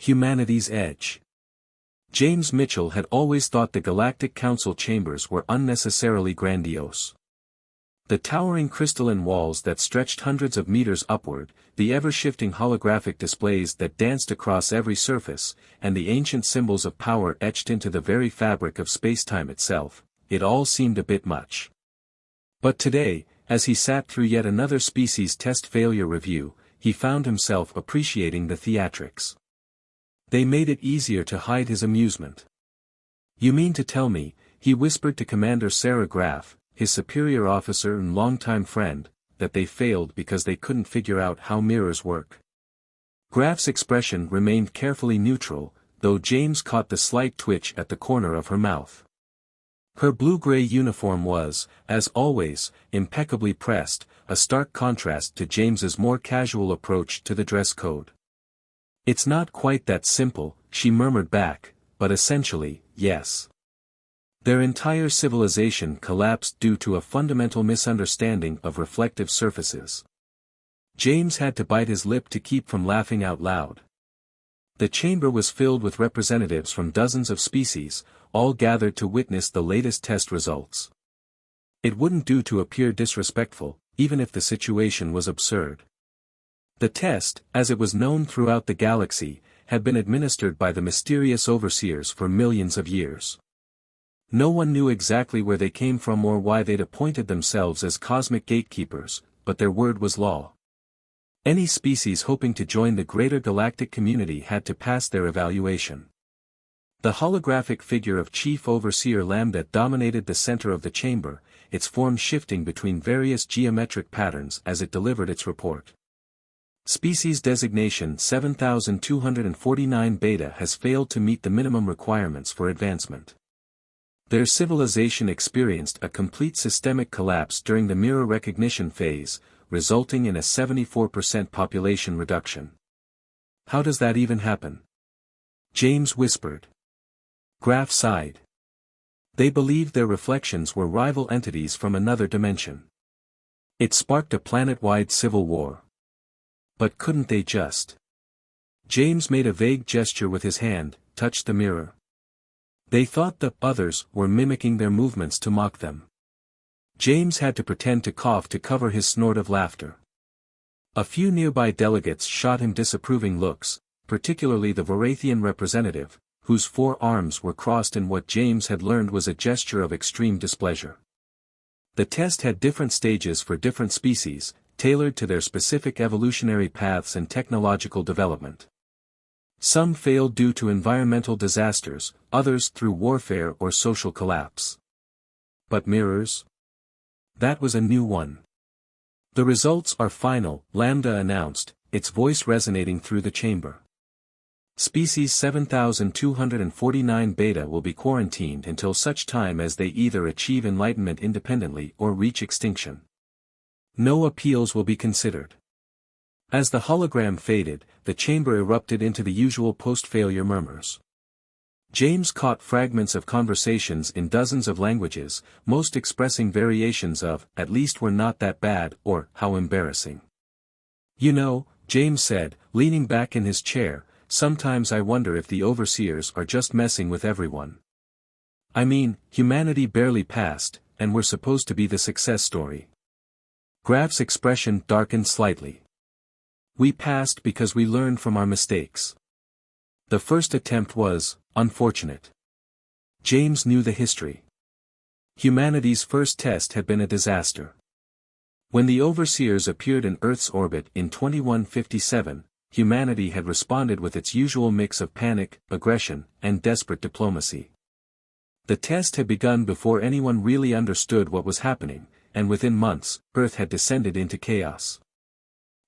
Humanity's edge. James Mitchell had always thought the Galactic Council chambers were unnecessarily grandiose. The towering crystalline walls that stretched hundreds of meters upward, the ever-shifting holographic displays that danced across every surface, and the ancient symbols of power etched into the very fabric of space-time itself, it all seemed a bit much. But today, as he sat through yet another species test failure review, he found himself appreciating the theatrics. They made it easier to hide his amusement. "You mean to tell me," he whispered to Commander Sarah Graff, his superior officer and longtime friend, "that they failed because they couldn't figure out how mirrors work?" Graff's expression remained carefully neutral, though James caught the slight twitch at the corner of her mouth. Her blue-gray uniform was, as always, impeccably pressed, a stark contrast to James's more casual approach to the dress code. "It's not quite that simple," she murmured back, "but essentially, yes. Their entire civilization collapsed due to a fundamental misunderstanding of reflective surfaces." James had to bite his lip to keep from laughing out loud. The chamber was filled with representatives from dozens of species, all gathered to witness the latest test results. It wouldn't do to appear disrespectful, even if the situation was absurd. The test, as it was known throughout the galaxy, had been administered by the mysterious overseers for millions of years. No one knew exactly where they came from or why they'd appointed themselves as cosmic gatekeepers, but their word was law. Any species hoping to join the greater galactic community had to pass their evaluation. The holographic figure of Chief Overseer Lambda dominated the center of the chamber, its form shifting between various geometric patterns as it delivered its report. "Species designation 7249 Beta has failed to meet the minimum requirements for advancement. Their civilization experienced a complete systemic collapse during the mirror recognition phase, resulting in a 74% population reduction." "How does that even happen?" James whispered. Graff sighed. "They believed their reflections were rival entities from another dimension. It sparked a planet-wide civil war. But couldn't they just—" James made a vague gesture with his hand, touched the mirror. "They thought the others were mimicking their movements to mock them." James had to pretend to cough to cover his snort of laughter. A few nearby delegates shot him disapproving looks, particularly the Vorathian representative, whose 4 arms were crossed in what James had learned was a gesture of extreme displeasure. The test had different stages for different species, tailored to their specific evolutionary paths and technological development. Some failed due to environmental disasters, others through warfare or social collapse. But mirrors? That was a new one. "The results are final," Lambda announced, its voice resonating through the chamber. "Species 7249 Beta will be quarantined until such time as they either achieve enlightenment independently or reach extinction. No appeals will be considered." As the hologram faded, the chamber erupted into the usual post-failure murmurs. James caught fragments of conversations in dozens of languages, most expressing variations of, "at least we're not that bad," or, "how embarrassing." "You know," James said, leaning back in his chair, "sometimes I wonder if the overseers are just messing with everyone. I mean, humanity barely passed, and we're supposed to be the success story." Graff's expression darkened slightly. "We passed because we learned from our mistakes. The first attempt was unfortunate." James knew the history. Humanity's first test had been a disaster. When the overseers appeared in Earth's orbit in 2157, humanity had responded with its usual mix of panic, aggression, and desperate diplomacy. The test had begun before anyone really understood what was happening, and within months, Earth had descended into chaos.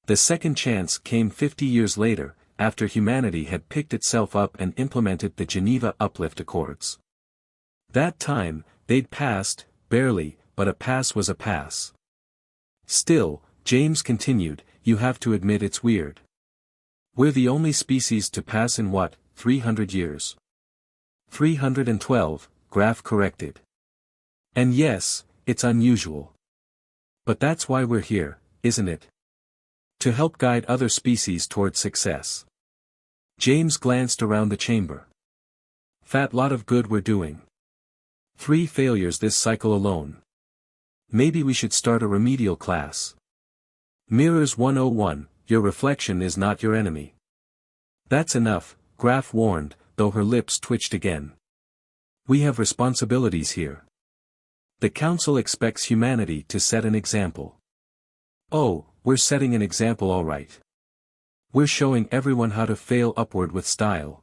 The second chance came 50 years later, after humanity had picked itself up and implemented the Geneva Uplift Accords. That time, they'd passed, barely, but a pass was a pass. "Still," James continued, "you have to admit it's weird. We're the only species to pass in what, 300 years? 312, Graff corrected. And yes, it's unusual. But that's why we're here, isn't it? To help guide other species toward success." James glanced around the chamber. Fat lot of good we're doing. 3 failures this cycle alone. Maybe we should start a remedial class. Mirrors 101, your reflection is not your enemy. That's enough, Graf warned, though her lips twitched again. We have responsibilities here. The Council expects humanity to set an example. Oh, we're setting an example all right. We're showing everyone how to fail upward with style.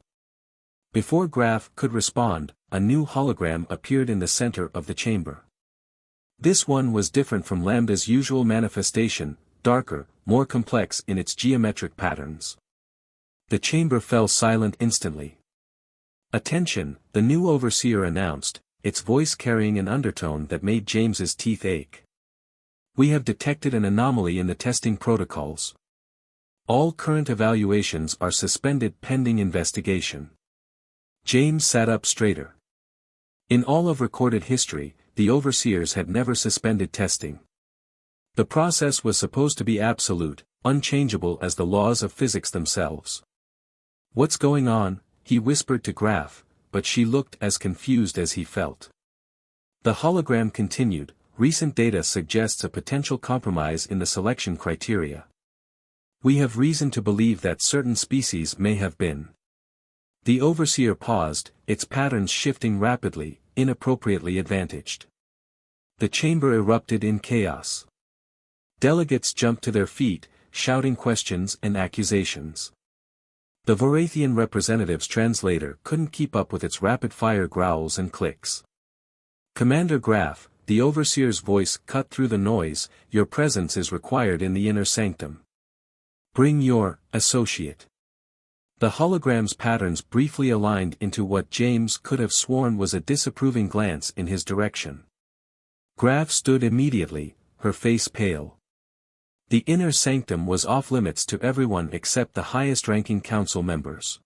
Before Graf could respond, a new hologram appeared in the center of the chamber. This one was different from Lambda's usual manifestation, darker, more complex in its geometric patterns. The chamber fell silent instantly. Attention, the new overseer announced, its voice carrying an undertone that made James's teeth ache. We have detected an anomaly in the testing protocols. All current evaluations are suspended pending investigation. James sat up straighter. In all of recorded history, the overseers had never suspended testing. The process was supposed to be absolute, unchangeable as the laws of physics themselves. What's going on? He whispered to Graf, but she looked as confused as he felt. The hologram continued, recent data suggests a potential compromise in the selection criteria. We have reason to believe that certain species may have been. The overseer paused, its patterns shifting rapidly, inappropriately advantaged. The chamber erupted in chaos. Delegates jumped to their feet, shouting questions and accusations. The Vorathian representative's translator couldn't keep up with its rapid-fire growls and clicks. Commander Graf, the overseer's voice cut through the noise, your presence is required in the inner sanctum. Bring your associate. The hologram's patterns briefly aligned into what James could have sworn was a disapproving glance in his direction. Graf stood immediately, her face pale. The inner sanctum was off-limits to everyone except the highest-ranking council members.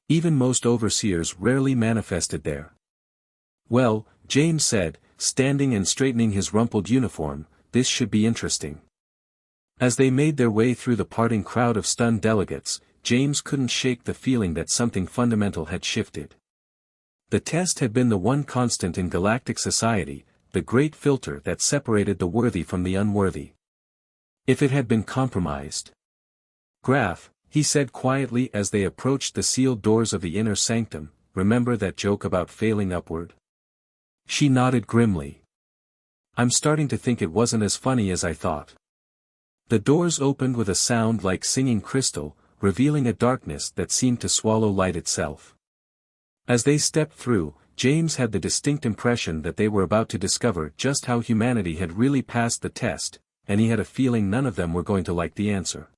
Even most overseers rarely manifested there. Well, James said, standing and straightening his rumpled uniform, this should be interesting. As they made their way through the parting crowd of stunned delegates, James couldn't shake the feeling that something fundamental had shifted. The test had been the one constant in galactic society, the great filter that separated the worthy from the unworthy. If it had been compromised. Graf, he said quietly as they approached the sealed doors of the inner sanctum, remember that joke about failing upward? She nodded grimly. I'm starting to think it wasn't as funny as I thought. The doors opened with a sound like singing crystal, revealing a darkness that seemed to swallow light itself. As they stepped through, James had the distinct impression that they were about to discover just how humanity had really passed the test, and he had a feeling none of them were going to like the answer.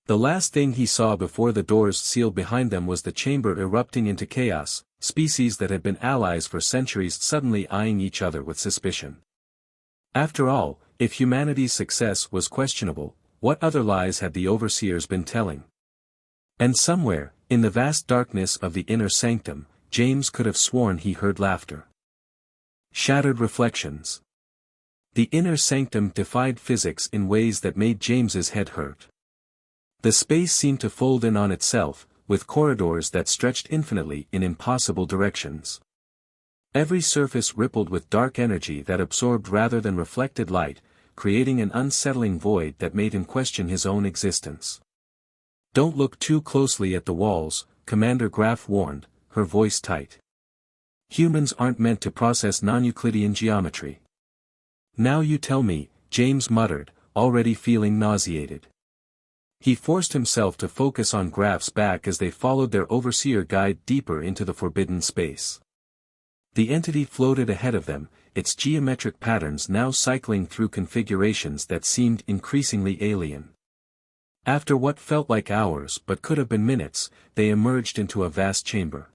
The last thing he saw before the doors sealed behind them was the chamber erupting into chaos, species that had been allies for centuries suddenly eyeing each other with suspicion. After all, if humanity's success was questionable, what other lies had the overseers been telling? And somewhere, in the vast darkness of the inner sanctum, James could have sworn he heard laughter. Shattered reflections. The inner sanctum defied physics in ways that made James's head hurt. The space seemed to fold in on itself, with corridors that stretched infinitely in impossible directions. Every surface rippled with dark energy that absorbed rather than reflected light, creating an unsettling void that made him question his own existence. Don't look too closely at the walls, Commander Graf warned, her voice tight. Humans aren't meant to process non-Euclidean geometry. Now you tell me, James muttered, already feeling nauseated. He forced himself to focus on Graf's back as they followed their overseer guide deeper into the forbidden space. The entity floated ahead of them, its geometric patterns now cycling through configurations that seemed increasingly alien. After what felt like hours but could have been minutes, they emerged into a vast chamber.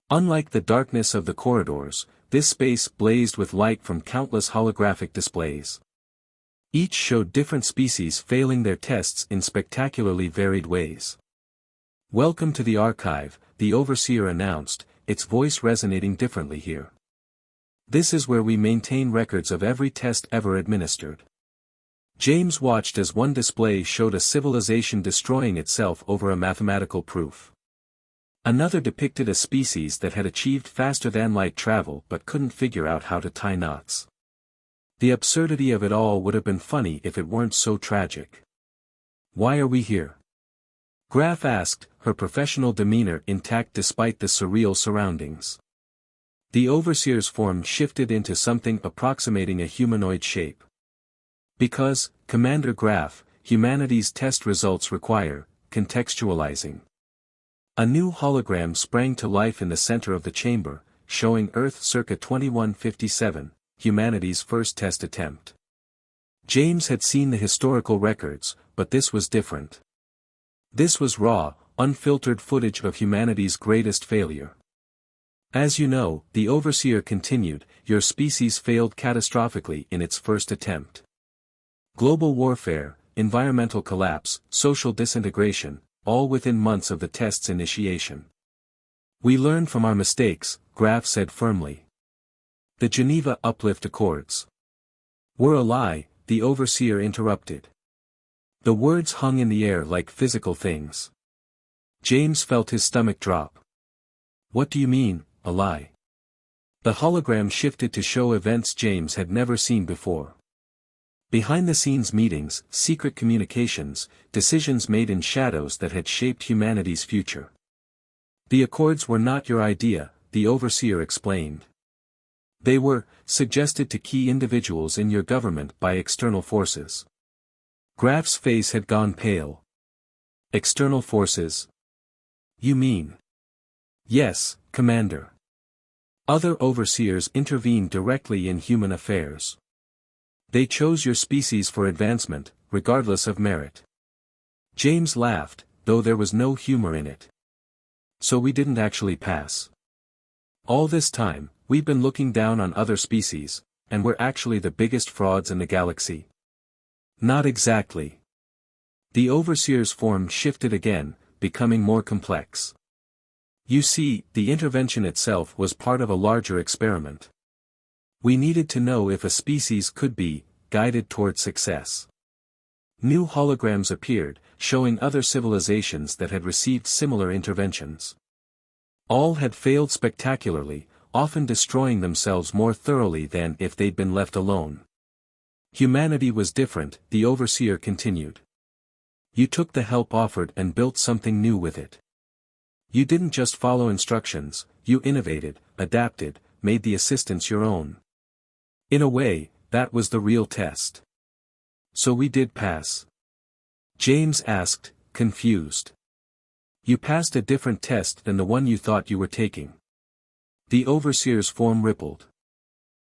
Unlike the darkness of the corridors, this space blazed with light from countless holographic displays. Each showed different species failing their tests in spectacularly varied ways. Welcome to the archive, the overseer announced, its voice resonating differently here. This is where we maintain records of every test ever administered. James watched as one display showed a civilization destroying itself over a mathematical proof. Another depicted a species that had achieved faster-than-light travel but couldn't figure out how to tie knots. The absurdity of it all would have been funny if it weren't so tragic. "Why are we here?" Graf asked, her professional demeanor intact despite the surreal surroundings. The overseer's form shifted into something approximating a humanoid shape. "Because, Commander Graf, humanity's test results require contextualizing." A new hologram sprang to life in the center of the chamber, showing Earth circa 2157, humanity's first test attempt. James had seen the historical records, but this was different. This was raw, unfiltered footage of humanity's greatest failure. "As you know," the overseer continued, "your species failed catastrophically in its first attempt. Global warfare, environmental collapse, social disintegration, all within months of the test's initiation. We learned from our mistakes," Graf said firmly. "The Geneva Uplift Accords were a lie," the overseer interrupted. The words hung in the air like physical things. James felt his stomach drop. "What do you mean, a lie?" The hologram shifted to show events James had never seen before. Behind-the-scenes meetings, secret communications, decisions made in shadows that had shaped humanity's future. "The Accords were not your idea," the overseer explained. "They were suggested to key individuals in your government by external forces." Graf's face had gone pale. "External forces? You mean?" "Yes, Commander. Other overseers intervened directly in human affairs. They chose your species for advancement, regardless of merit." James laughed, though there was no humor in it. "So we didn't actually pass. All this time, we've been looking down on other species, and we're actually the biggest frauds in the galaxy." "Not exactly." The overseer's form shifted again, becoming more complex. "You see, the intervention itself was part of a larger experiment. We needed to know if a species could be guided toward success." New holograms appeared, showing other civilizations that had received similar interventions. All had failed spectacularly, often destroying themselves more thoroughly than if they'd been left alone. "Humanity was different," the overseer continued. "You took the help offered and built something new with it. You didn't just follow instructions, you innovated, adapted, made the assistance your own. In a way, that was the real test." "So we did pass?" James asked, confused. "You passed a different test than the one you thought you were taking." The overseer's form rippled.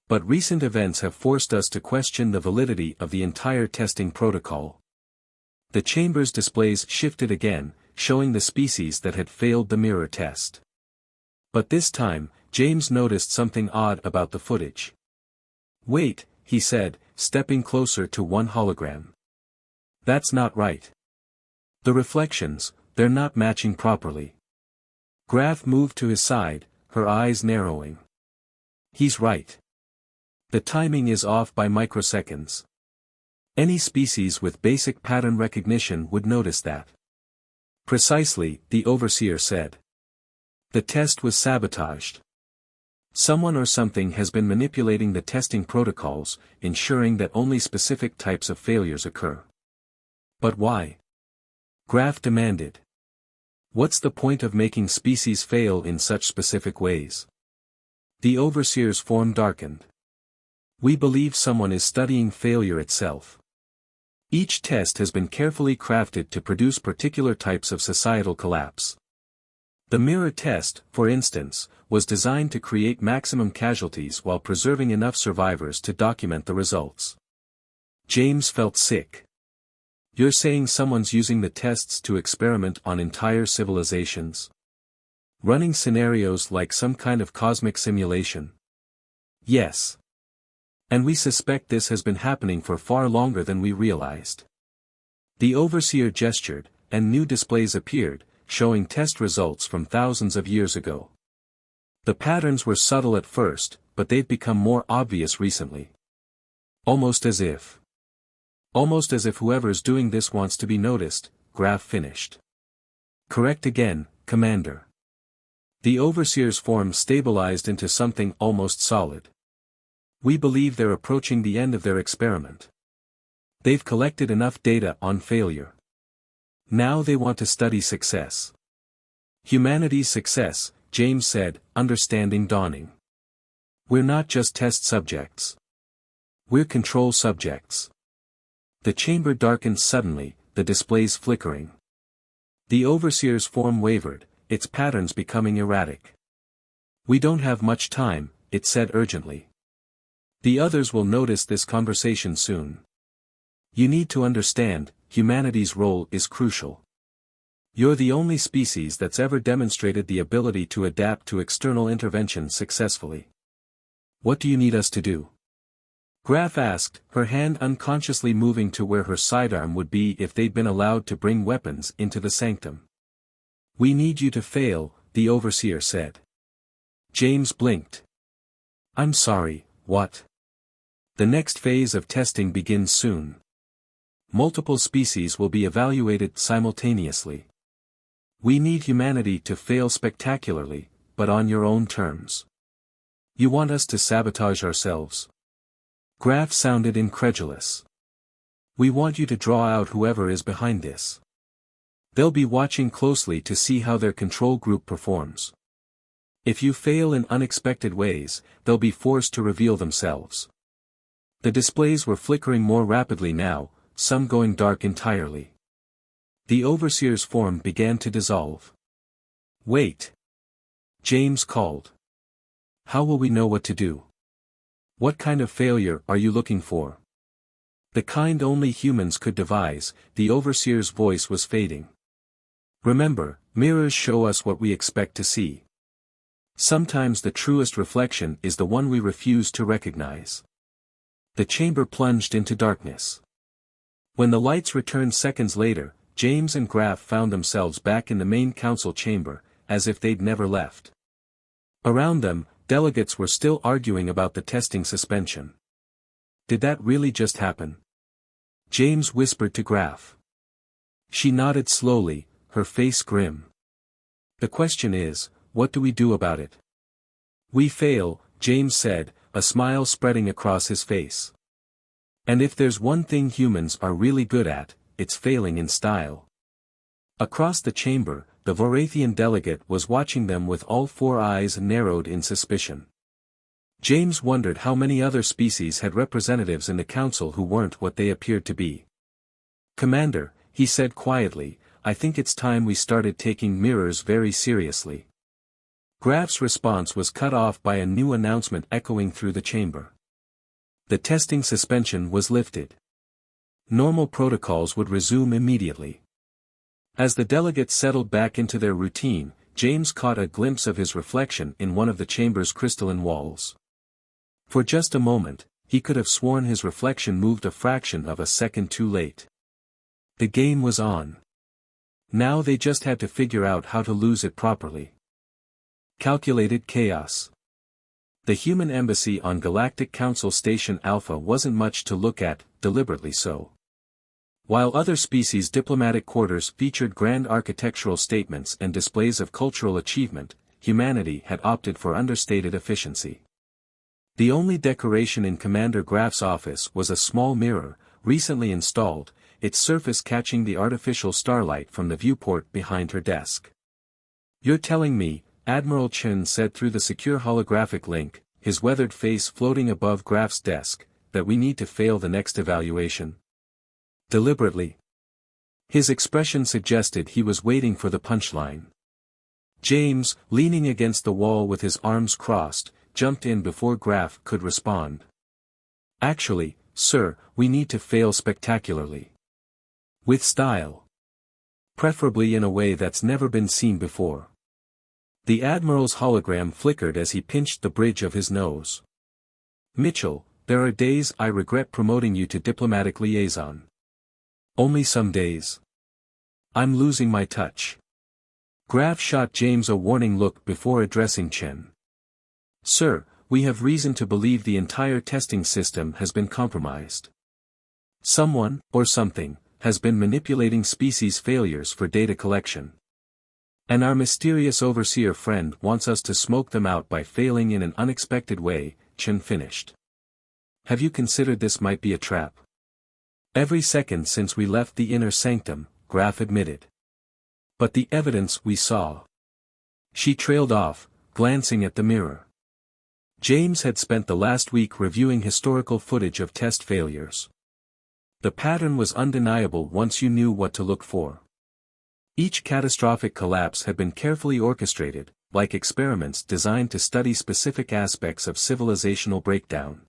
"But recent events have forced us to question the validity of the entire testing protocol." The chamber's displays shifted again, showing the species that had failed the mirror test. But this time, James noticed something odd about the footage. "Wait," he said, stepping closer to one hologram. "That's not right. The reflections, they're not matching properly." Graf moved to his side, her eyes narrowing. "He's right. The timing is off by microseconds. Any species with basic pattern recognition would notice that." "Precisely," the overseer said. "The test was sabotaged. Someone or something has been manipulating the testing protocols, ensuring that only specific types of failures occur." "But why?" Graf demanded. "What's the point of making species fail in such specific ways?" The overseer's form darkened. "We believe someone is studying failure itself. Each test has been carefully crafted to produce particular types of societal collapse. The mirror test, for instance, was designed to create maximum casualties while preserving enough survivors to document the results." James felt sick. "You're saying someone's using the tests to experiment on entire civilizations? Running scenarios like some kind of cosmic simulation?" "Yes. And we suspect this has been happening for far longer than we realized." The overseer gestured, and new displays appeared, showing test results from thousands of years ago. The patterns were subtle at first, but they've become more obvious recently. Almost as if Almost as if whoever's doing this wants to be noticed, Graf finished. Correct again, Commander. The Overseer's form stabilized into something almost solid. We believe they're approaching the end of their experiment. They've collected enough data on failure. Now they want to study success. Humanity's success, James said, understanding dawning. We're not just test subjects. We're control subjects. The chamber darkened suddenly, the displays flickering. The Overseer's form wavered, its patterns becoming erratic. We don't have much time, it said urgently. The others will notice this conversation soon. You need to understand, humanity's role is crucial. You're the only species that's ever demonstrated the ability to adapt to external intervention successfully. What do you need us to do? Graf asked, her hand unconsciously moving to where her sidearm would be if they'd been allowed to bring weapons into the sanctum. We need you to fail, the Overseer said. James blinked. I'm sorry, what? The next phase of testing begins soon. Multiple species will be evaluated simultaneously. We need humanity to fail spectacularly, but on your own terms. You want us to sabotage ourselves? Graf sounded incredulous. We want you to draw out whoever is behind this. They'll be watching closely to see how their control group performs. If you fail in unexpected ways, they'll be forced to reveal themselves. The displays were flickering more rapidly now, some going dark entirely. The Overseer's form began to dissolve. Wait. James called. How will we know what to do? What kind of failure are you looking for? The kind only humans could devise, the Overseer's voice was fading. Remember, mirrors show us what we expect to see. Sometimes the truest reflection is the one we refuse to recognize. The chamber plunged into darkness. When the lights returned seconds later, James and Graf found themselves back in the main council chamber, as if they'd never left. Around them, delegates were still arguing about the testing suspension. Did that really just happen? James whispered to Graf. She nodded slowly, her face grim. The question is, what do we do about it? We fail, James said, a smile spreading across his face. And if there's one thing humans are really good at, it's failing in style. Across the chamber, the Vorathian delegate was watching them with all four eyes narrowed in suspicion. James wondered how many other species had representatives in the council who weren't what they appeared to be. Commander, he said quietly, I think it's time we started taking mirrors very seriously. Graf's response was cut off by a new announcement echoing through the chamber. The testing suspension was lifted. Normal protocols would resume immediately. As the delegates settled back into their routine, James caught a glimpse of his reflection in one of the chamber's crystalline walls. For just a moment, he could have sworn his reflection moved a fraction of a second too late. The game was on. Now they just had to figure out how to lose it properly. Calculated chaos. The human embassy on Galactic Council Station Alpha wasn't much to look at, deliberately so. While other species' diplomatic quarters featured grand architectural statements and displays of cultural achievement, humanity had opted for understated efficiency. The only decoration in Commander Graf's office was a small mirror, recently installed, its surface catching the artificial starlight from the viewport behind her desk. You're telling me, Admiral Chen said through the secure holographic link, his weathered face floating above Graf's desk, that we need to fail the next evaluation? Deliberately. His expression suggested he was waiting for the punchline. James, leaning against the wall with his arms crossed, jumped in before Graf could respond. Actually, sir, we need to fail spectacularly. With style. Preferably in a way that's never been seen before. The Admiral's hologram flickered as he pinched the bridge of his nose. Mitchell, there are days I regret promoting you to diplomatic liaison. Only some days. I'm losing my touch. Graf shot James a warning look before addressing Chen. Sir, we have reason to believe the entire testing system has been compromised. Someone, or something, has been manipulating species failures for data collection. And our mysterious overseer friend wants us to smoke them out by failing in an unexpected way, Chen finished. Have you considered this might be a trap? Every second since we left the inner sanctum, Graf admitted. But the evidence we saw. She trailed off, glancing at the mirror. James had spent the last week reviewing historical footage of test failures. The pattern was undeniable once you knew what to look for. Each catastrophic collapse had been carefully orchestrated, like experiments designed to study specific aspects of civilizational breakdown.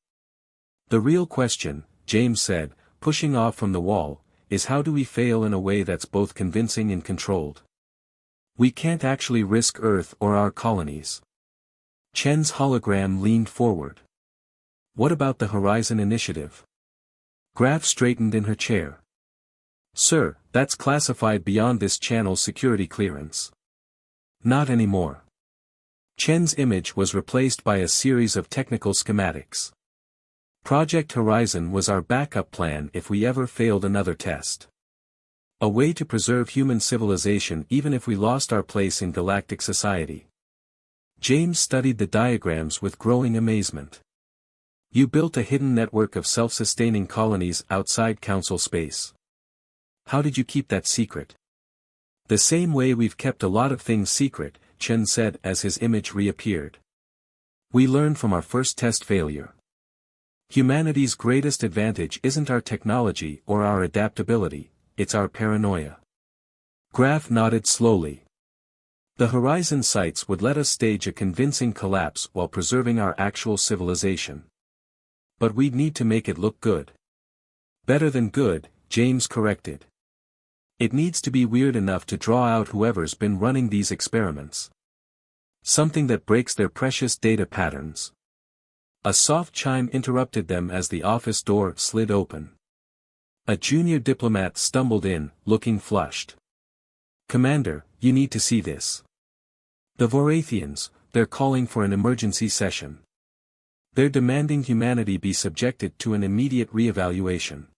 The real question, James said, pushing off from the wall, is how do we fail in a way that's both convincing and controlled? We can't actually risk Earth or our colonies. Chen's hologram leaned forward. What about the Horizon Initiative? Graf straightened in her chair. Sir, that's classified beyond this channel's security clearance. Not anymore. Chen's image was replaced by a series of technical schematics. Project Horizon was our backup plan if we ever failed another test. A way to preserve human civilization even if we lost our place in galactic society. James studied the diagrams with growing amazement. You built a hidden network of self-sustaining colonies outside Council space. How did you keep that secret? The same way we've kept a lot of things secret, Chen said as his image reappeared. We learned from our first test failure. Humanity's greatest advantage isn't our technology or our adaptability, it's our paranoia. Graf nodded slowly. The Horizon sites would let us stage a convincing collapse while preserving our actual civilization. But we'd need to make it look good. Better than good, James corrected. It needs to be weird enough to draw out whoever's been running these experiments. Something that breaks their precious data patterns. A soft chime interrupted them as the office door slid open. A junior diplomat stumbled in, looking flushed. Commander, you need to see this. The Vorathians, they're calling for an emergency session. They're demanding humanity be subjected to an immediate re-evaluation.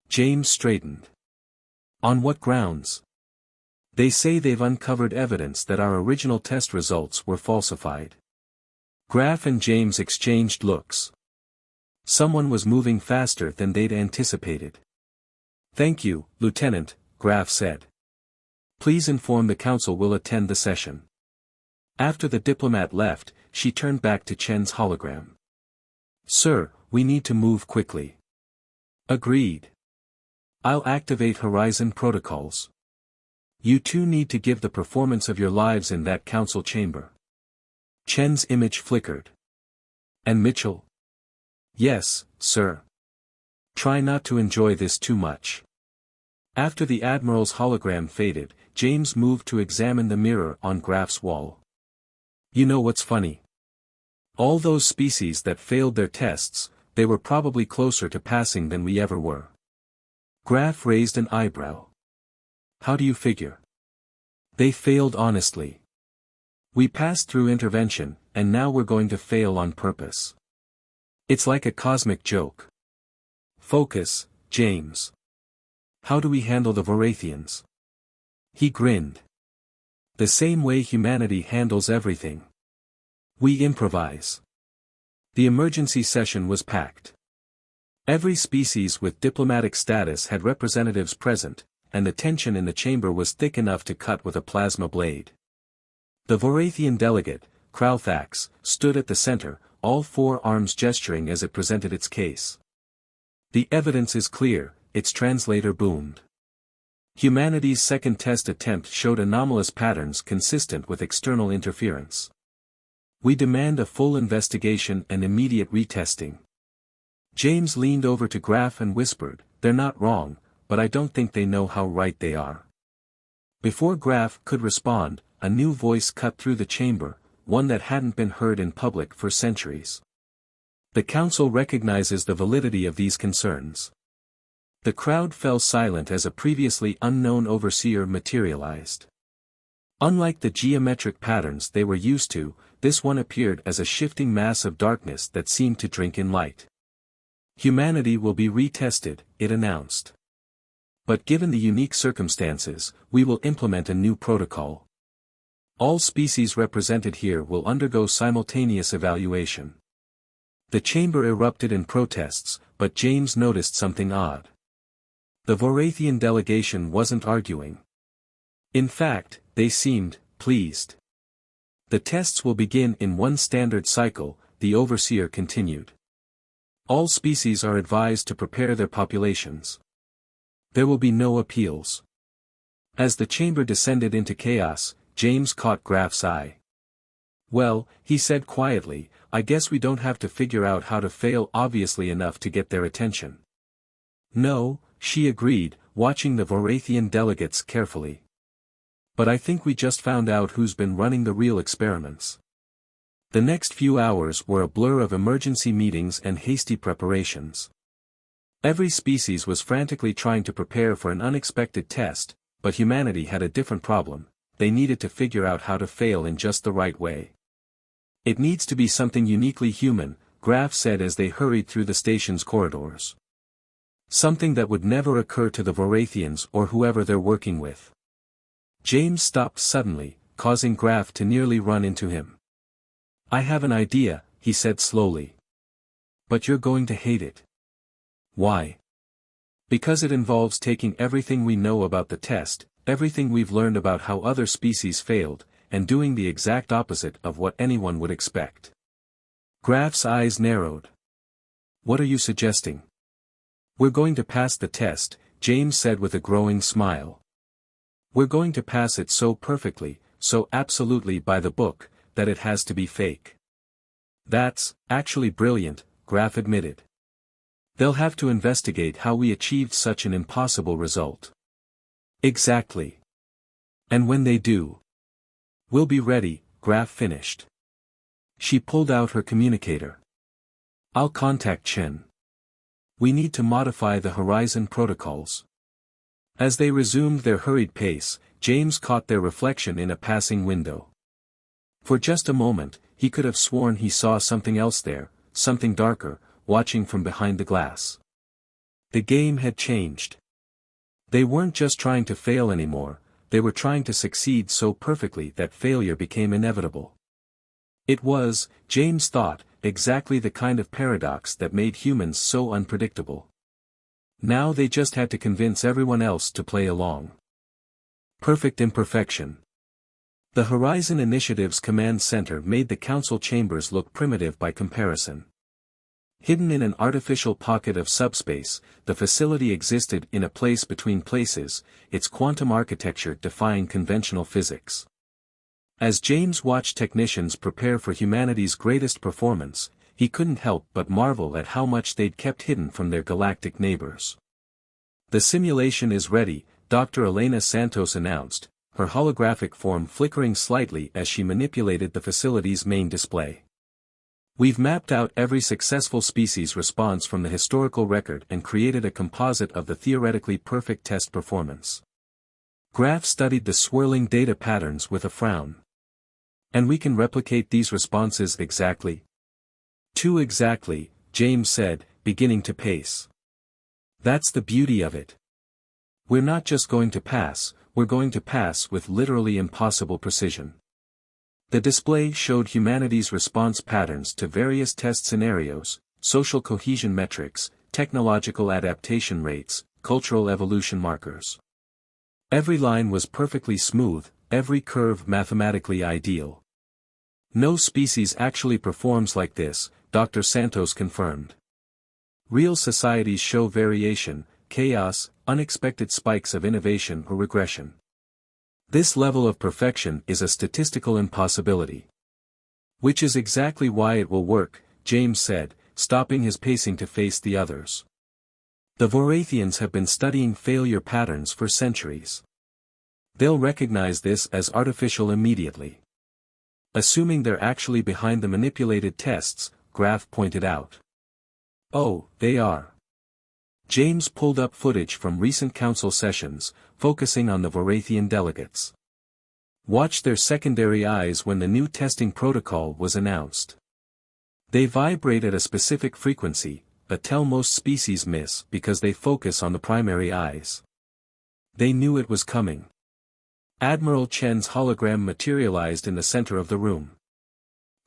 James straightened. On what grounds? They say they've uncovered evidence that our original test results were falsified. Graf and James exchanged looks. Someone was moving faster than they'd anticipated. Thank you, Lieutenant, Graf said. Please inform the Council we'll attend the session. After the diplomat left, she turned back to Chen's hologram. Sir, we need to move quickly. Agreed. I'll activate Horizon protocols. You two need to give the performance of your lives in that Council chamber. Chen's image flickered. And Mitchell? Yes, sir. Try not to enjoy this too much. After the Admiral's hologram faded, James moved to examine the mirror on Graf's wall. You know what's funny? All those species that failed their tests, they were probably closer to passing than we ever were. Graf raised an eyebrow. How do you figure? They failed honestly. We passed through intervention, and now we're going to fail on purpose. It's like a cosmic joke. Focus, James. How do we handle the Vorathians? He grinned. The same way humanity handles everything. We improvise. The emergency session was packed. Every species with diplomatic status had representatives present, and the tension in the chamber was thick enough to cut with a plasma blade. The Vorathian delegate, Crowthax, stood at the center, all four arms gesturing as it presented its case. The evidence is clear, its translator boomed. Humanity's second test attempt showed anomalous patterns consistent with external interference. We demand a full investigation and immediate retesting. James leaned over to Graf and whispered, they're not wrong, but I don't think they know how right they are. Before Graf could respond, a new voice cut through the chamber, one that hadn't been heard in public for centuries. The Council recognizes the validity of these concerns. The crowd fell silent as a previously unknown overseer materialized. Unlike the geometric patterns they were used to, this one appeared as a shifting mass of darkness that seemed to drink in light. Humanity will be retested, it announced. But given the unique circumstances, we will implement a new protocol. All species represented here will undergo simultaneous evaluation. The chamber erupted in protests, but James noticed something odd. The Vorathian delegation wasn't arguing. In fact, they seemed pleased. The tests will begin in one standard cycle, the overseer continued. All species are advised to prepare their populations. There will be no appeals. As the chamber descended into chaos, James caught Graff's eye. Well, he said quietly, I guess we don't have to figure out how to fail obviously enough to get their attention. No, she agreed, watching the Vorathian delegates carefully. But I think we just found out who's been running the real experiments. The next few hours were a blur of emergency meetings and hasty preparations. Every species was frantically trying to prepare for an unexpected test, but humanity had a different problem. They needed to figure out how to fail in just the right way. It needs to be something uniquely human, Graff said as they hurried through the station's corridors. Something that would never occur to the Vorathians or whoever they're working with. James stopped suddenly, causing Graff to nearly run into him. I have an idea, he said slowly. But you're going to hate it. Why? Because it involves taking everything we know about the test, everything we've learned about how other species failed, and doing the exact opposite of what anyone would expect. Graff's eyes narrowed. What are you suggesting? We're going to pass the test, James said with a growing smile. We're going to pass it so perfectly, so absolutely by the book, that it has to be fake. That's actually brilliant, Graff admitted. They'll have to investigate how we achieved such an impossible result. Exactly. And when they do, we'll be ready, Graff finished. She pulled out her communicator. I'll contact Chen. We need to modify the Horizon protocols. As they resumed their hurried pace, James caught their reflection in a passing window. For just a moment, he could have sworn he saw something else there, something darker, watching from behind the glass. The game had changed. They weren't just trying to fail anymore, they were trying to succeed so perfectly that failure became inevitable. It was, James thought, exactly the kind of paradox that made humans so unpredictable. Now they just had to convince everyone else to play along. Perfect imperfection. The Horizon Initiative's command center made the council chambers look primitive by comparison. Hidden in an artificial pocket of subspace, the facility existed in a place between places, its quantum architecture defying conventional physics. As James watched technicians prepare for humanity's greatest performance, he couldn't help but marvel at how much they'd kept hidden from their galactic neighbors. The simulation is ready, Dr. Elena Santos announced, her holographic form flickering slightly as she manipulated the facility's main display. We've mapped out every successful species response from the historical record and created a composite of the theoretically perfect test performance. Graff studied the swirling data patterns with a frown. And we can replicate these responses exactly? Too exactly, James said, beginning to pace. That's the beauty of it. We're not just going to pass, we're going to pass with literally impossible precision. The display showed humanity's response patterns to various test scenarios, social cohesion metrics, technological adaptation rates, cultural evolution markers. Every line was perfectly smooth, every curve mathematically ideal. No species actually performs like this, Dr. Santos confirmed. Real societies show variation, chaos, unexpected spikes of innovation or regression. This level of perfection is a statistical impossibility. Which is exactly why it will work, James said, stopping his pacing to face the others. The Vorathians have been studying failure patterns for centuries. They'll recognize this as artificial immediately. Assuming they're actually behind the manipulated tests, Graff pointed out. Oh, they are. James pulled up footage from recent council sessions, focusing on the Vorathian delegates. Watch their secondary eyes when the new testing protocol was announced. They vibrate at a specific frequency, a tell most species miss because they focus on the primary eyes. They knew it was coming. Admiral Chen's hologram materialized in the center of the room.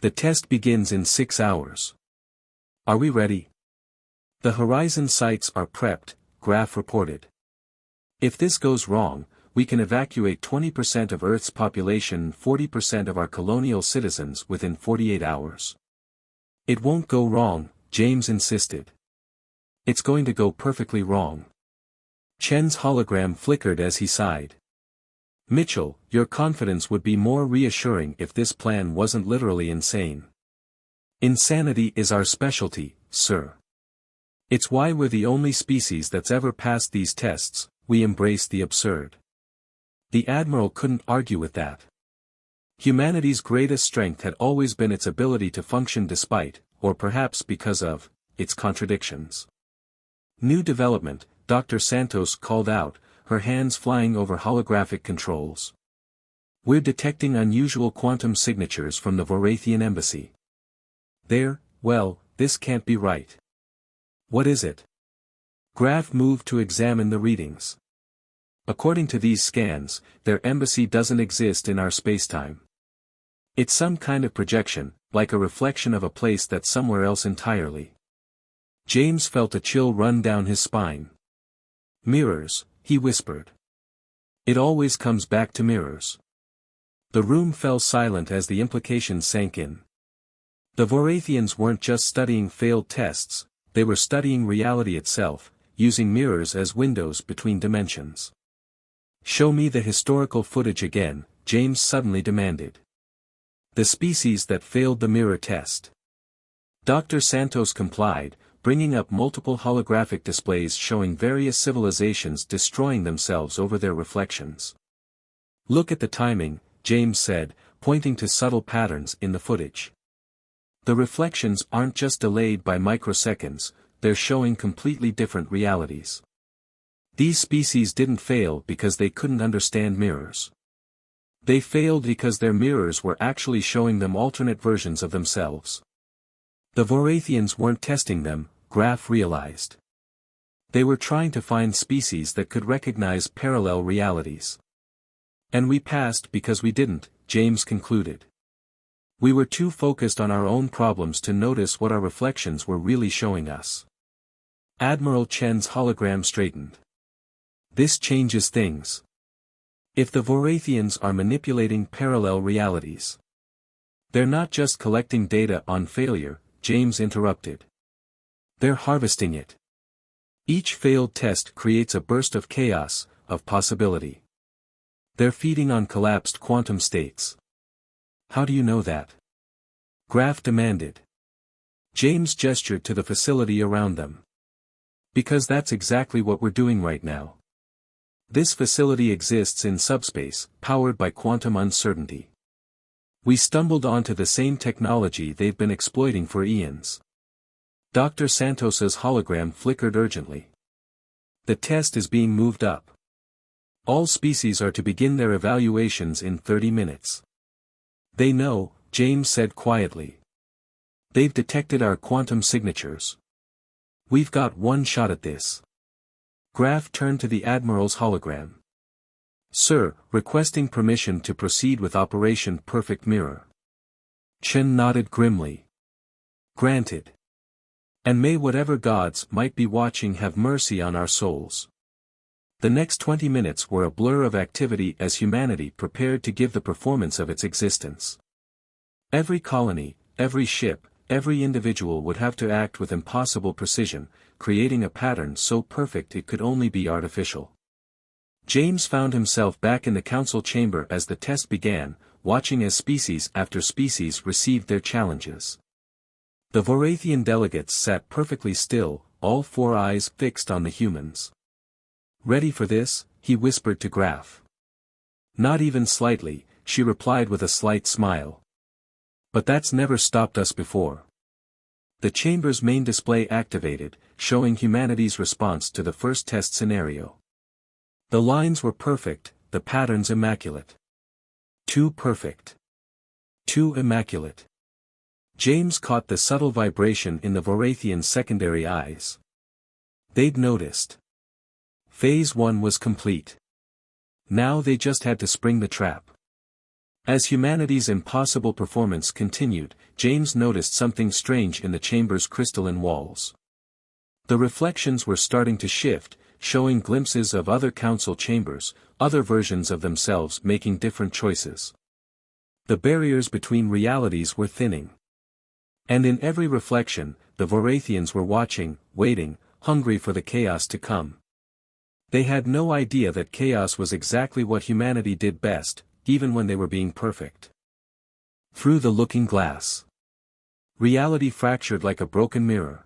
The test begins in 6 hours. Are we ready? The Horizon sites are prepped, Graf reported. If this goes wrong, we can evacuate 20% of Earth's population and 40% of our colonial citizens within 48 hours. It won't go wrong, James insisted. It's going to go perfectly wrong. Chen's hologram flickered as he sighed. Mitchell, your confidence would be more reassuring if this plan wasn't literally insane. Insanity is our specialty, sir. It's why we're the only species that's ever passed these tests. We embrace the absurd. The Admiral couldn't argue with that. Humanity's greatest strength had always been its ability to function despite, or perhaps because of, its contradictions. New development, Dr. Santos called out, her hands flying over holographic controls. We're detecting unusual quantum signatures from the Vorathian embassy. Well, this can't be right. What is it? Graf moved to examine the readings. According to these scans, their embassy doesn't exist in our spacetime. It's some kind of projection, like a reflection of a place that's somewhere else entirely. James felt a chill run down his spine. Mirrors, he whispered. It always comes back to mirrors. The room fell silent as the implications sank in. The Vorathians weren't just studying failed tests, they were studying reality itself, using mirrors as windows between dimensions. Show me the historical footage again, James suddenly demanded. The species that failed the mirror test. Dr. Santos complied, bringing up multiple holographic displays showing various civilizations destroying themselves over their reflections. Look at the timing, James said, pointing to subtle patterns in the footage. The reflections aren't just delayed by microseconds, they're showing completely different realities. These species didn't fail because they couldn't understand mirrors. They failed because their mirrors were actually showing them alternate versions of themselves. The Vorathians weren't testing them, Graf realized. They were trying to find species that could recognize parallel realities. And we passed because we didn't, James concluded. We were too focused on our own problems to notice what our reflections were really showing us. Admiral Chen's hologram straightened. This changes things. If the Vorathians are manipulating parallel realities, they're not just collecting data on failure, James interrupted. They're harvesting it. Each failed test creates a burst of chaos, of possibility. They're feeding on collapsed quantum states. How do you know that? Graf demanded. James gestured to the facility around them. Because that's exactly what we're doing right now. This facility exists in subspace, powered by quantum uncertainty. We stumbled onto the same technology they've been exploiting for eons. Dr. Santos's hologram flickered urgently. The test is being moved up. All species are to begin their evaluations in 30 minutes. They know, James said quietly. They've detected our quantum signatures. We've got one shot at this. Graf turned to the Admiral's hologram. Sir, requesting permission to proceed with Operation Perfect Mirror. Chen nodded grimly. Granted. And may whatever gods might be watching have mercy on our souls. The next 20 minutes were a blur of activity as humanity prepared to give the performance of its existence. Every colony, every ship, every individual would have to act with impossible precision, creating a pattern so perfect it could only be artificial. James found himself back in the council chamber as the test began, watching as species after species received their challenges. The Vorathian delegates sat perfectly still, all 4 eyes fixed on the humans. Ready for this? He whispered to Graf. Not even slightly, she replied with a slight smile. But that's never stopped us before. The chamber's main display activated, showing humanity's response to the first test scenario. The lines were perfect, the patterns immaculate. Too perfect. Too immaculate. James caught the subtle vibration in the Vorathians' secondary eyes. They'd noticed. Phase 1 was complete. Now they just had to spring the trap. As humanity's impossible performance continued, James noticed something strange in the chamber's crystalline walls. The reflections were starting to shift, showing glimpses of other council chambers, other versions of themselves making different choices. The barriers between realities were thinning. And in every reflection, the Vorathians were watching, waiting, hungry for the chaos to come. They had no idea that chaos was exactly what humanity did best, even when they were being perfect. Through the looking glass. Reality fractured like a broken mirror.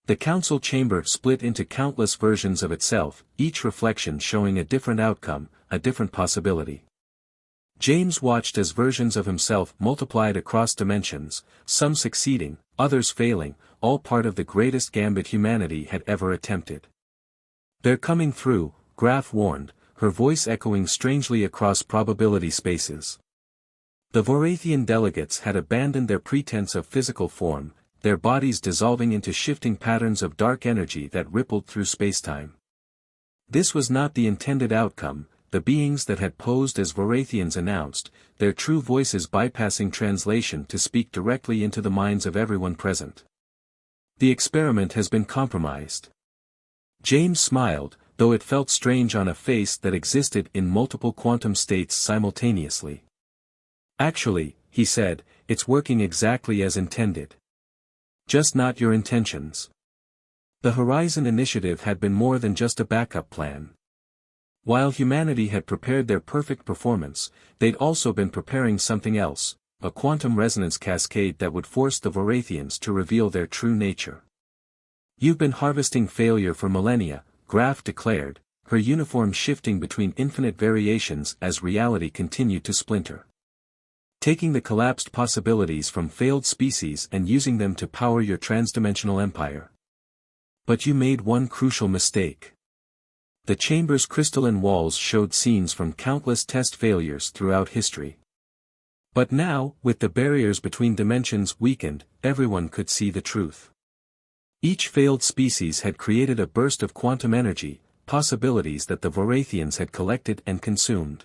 The council chamber split into countless versions of itself, each reflection showing a different outcome, a different possibility. James watched as versions of himself multiplied across dimensions, some succeeding, others failing, all part of the greatest gambit humanity had ever attempted. "They're coming through," Graf warned, her voice echoing strangely across probability spaces. The Vorathian delegates had abandoned their pretense of physical form, their bodies dissolving into shifting patterns of dark energy that rippled through spacetime. This was not the intended outcome. The beings that had posed as Vorathians announced, their true voices bypassing translation to speak directly into the minds of everyone present. "The experiment has been compromised." James smiled, though it felt strange on a face that existed in multiple quantum states simultaneously. "Actually," he said, "it's working exactly as intended. Just not your intentions." The Horizon Initiative had been more than just a backup plan. While humanity had prepared their perfect performance, they'd also been preparing something else, a quantum resonance cascade that would force the Vorathians to reveal their true nature. "You've been harvesting failure for millennia," Graf declared, her uniform shifting between infinite variations as reality continued to splinter. "Taking the collapsed possibilities from failed species and using them to power your transdimensional empire. But you made one crucial mistake." The chamber's crystalline walls showed scenes from countless test failures throughout history. But now, with the barriers between dimensions weakened, everyone could see the truth. Each failed species had created a burst of quantum energy, possibilities that the Vorathians had collected and consumed.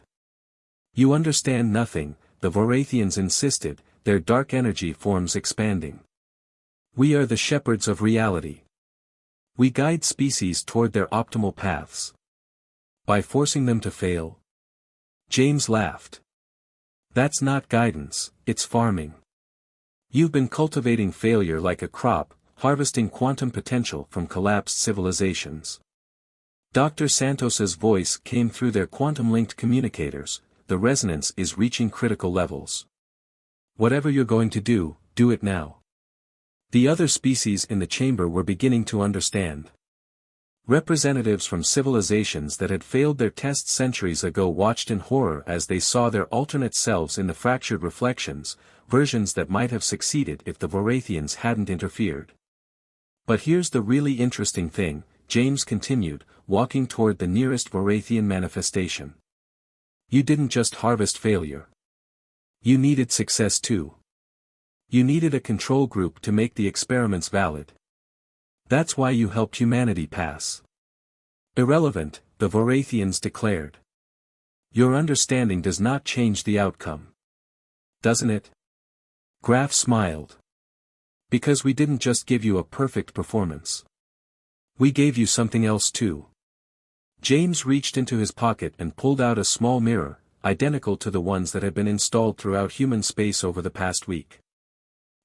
"You understand nothing," the Vorathians insisted, their dark energy forms expanding. "We are the shepherds of reality. We guide species toward their optimal paths. By forcing them to fail." James laughed. "That's not guidance, it's farming. You've been cultivating failure like a crop, harvesting quantum potential from collapsed civilizations." Dr. Santos's voice came through their quantum-linked communicators. "The resonance is reaching critical levels. Whatever you're going to do, do it now." The other species in the chamber were beginning to understand. Representatives from civilizations that had failed their tests centuries ago watched in horror as they saw their alternate selves in the fractured reflections, versions that might have succeeded if the Vorathians hadn't interfered. "But here's the really interesting thing," James continued, walking toward the nearest Vorathian manifestation. "You didn't just harvest failure. You needed success too. You needed a control group to make the experiments valid. That's why you helped humanity pass." "Irrelevant," the Vorathians declared. "Your understanding does not change the outcome. Doesn't it?" Graf smiled. "Because we didn't just give you a perfect performance. We gave you something else too." James reached into his pocket and pulled out a small mirror, identical to the ones that had been installed throughout human space over the past week.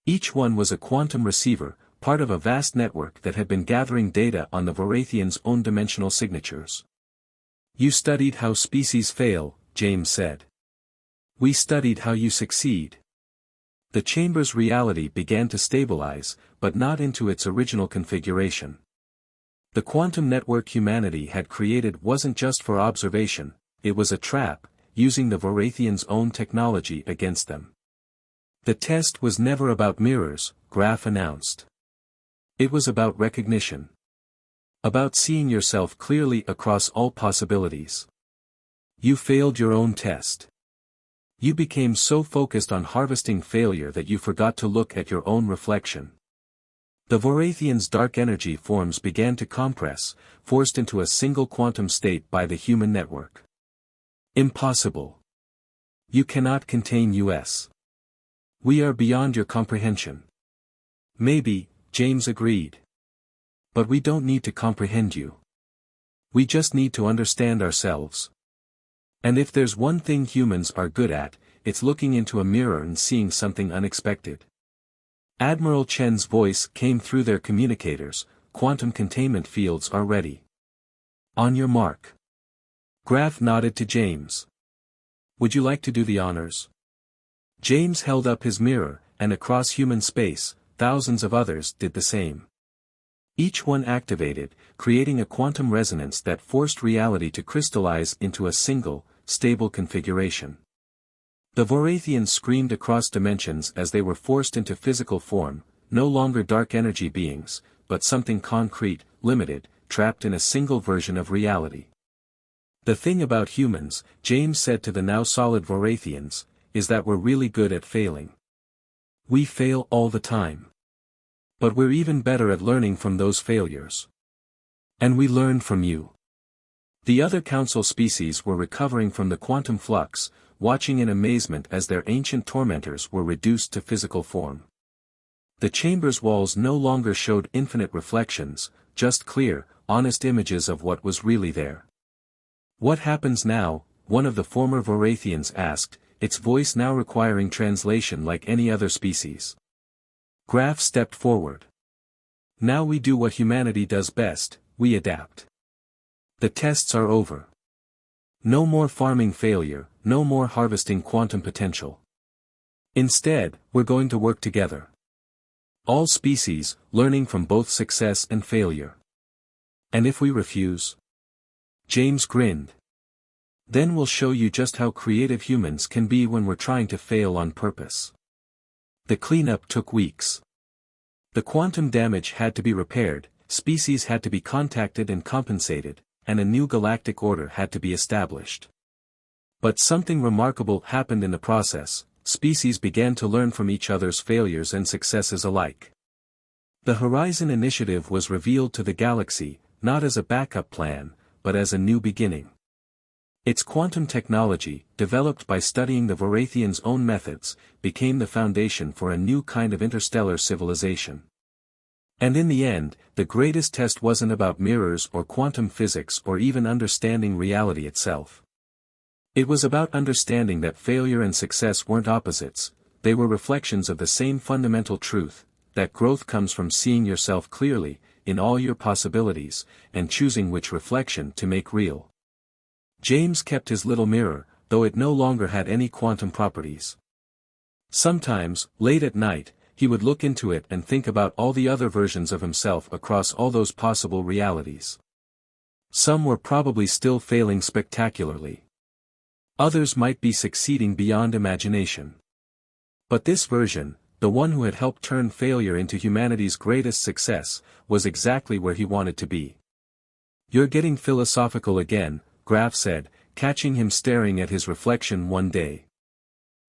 Each one was a quantum receiver, part of a vast network that had been gathering data on the Vorathians' own dimensional signatures. "You studied how species fail," James said. "We studied how you succeed." The chamber's reality began to stabilize, but not into its original configuration. The quantum network humanity had created wasn't just for observation, it was a trap, using the Vorathians' own technology against them. "The test was never about mirrors," Graf announced. "It was about recognition. About seeing yourself clearly across all possibilities. You failed your own test. You became so focused on harvesting failure that you forgot to look at your own reflection. The Vorathian's dark energy forms began to compress, forced into a single quantum state by the human network. Impossible. You cannot contain us. We are beyond your comprehension. Maybe, James agreed. But we don't need to comprehend you. We just need to understand ourselves. And if there's one thing humans are good at, it's looking into a mirror and seeing something unexpected. Admiral Chen's voice came through their communicators. Quantum containment fields are ready. On your mark. Graf nodded to James. Would you like to do the honors? James held up his mirror, and across human space, thousands of others did the same. Each one activated, creating a quantum resonance that forced reality to crystallize into a single, stable configuration. The Vorathians screamed across dimensions as they were forced into physical form, no longer dark energy beings, but something concrete, limited, trapped in a single version of reality. The thing about humans, James said to the now solid Vorathians, is that we're really good at failing. We fail all the time. But we're even better at learning from those failures. And we learn from you. The other council species were recovering from the quantum flux, watching in amazement as their ancient tormentors were reduced to physical form. The chamber's walls no longer showed infinite reflections, just clear, honest images of what was really there. What happens now? One of the former Vorathians asked, its voice now requiring translation like any other species. Graf stepped forward. Now we do what humanity does best, we adapt. The tests are over. No more farming failure, no more harvesting quantum potential. Instead, we're going to work together. All species, learning from both success and failure. And if we refuse? James grinned. Then we'll show you just how creative humans can be when we're trying to fail on purpose. The cleanup took weeks. The quantum damage had to be repaired, species had to be contacted and compensated, and a new galactic order had to be established. But something remarkable happened in the process. Species began to learn from each other's failures and successes alike. The Horizon Initiative was revealed to the galaxy, not as a backup plan, but as a new beginning. Its quantum technology, developed by studying the Vorathians' own methods, became the foundation for a new kind of interstellar civilization. And in the end, the greatest test wasn't about mirrors or quantum physics or even understanding reality itself. It was about understanding that failure and success weren't opposites, they were reflections of the same fundamental truth, that growth comes from seeing yourself clearly, in all your possibilities, and choosing which reflection to make real. James kept his little mirror, though it no longer had any quantum properties. Sometimes, late at night, he would look into it and think about all the other versions of himself across all those possible realities. Some were probably still failing spectacularly. Others might be succeeding beyond imagination. But this version, the one who had helped turn failure into humanity's greatest success, was exactly where he wanted to be. "You're getting philosophical again," Graf said, catching him staring at his reflection one day.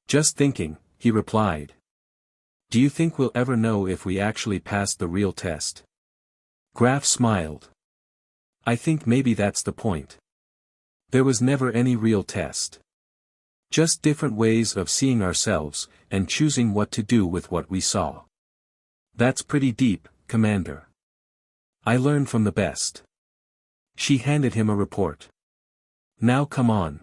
"Just thinking," he replied. "Do you think we'll ever know if we actually passed the real test?" Graf smiled. "I think maybe that's the point. There was never any real test. Just different ways of seeing ourselves, and choosing what to do with what we saw. That's pretty deep, Commander. I learned from the best." She handed him a report. "Now come on.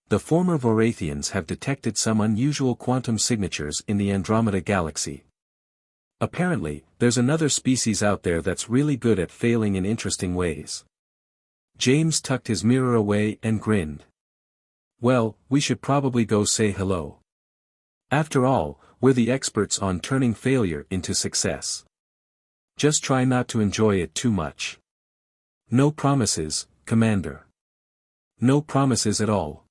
The former Vorathians have detected some unusual quantum signatures in the Andromeda galaxy. Apparently, there's another species out there that's really good at failing in interesting ways." James tucked his mirror away and grinned. "Well, we should probably go say hello. After all, we're the experts on turning failure into success. Just try not to enjoy it too much." "No promises, Commander. No promises at all."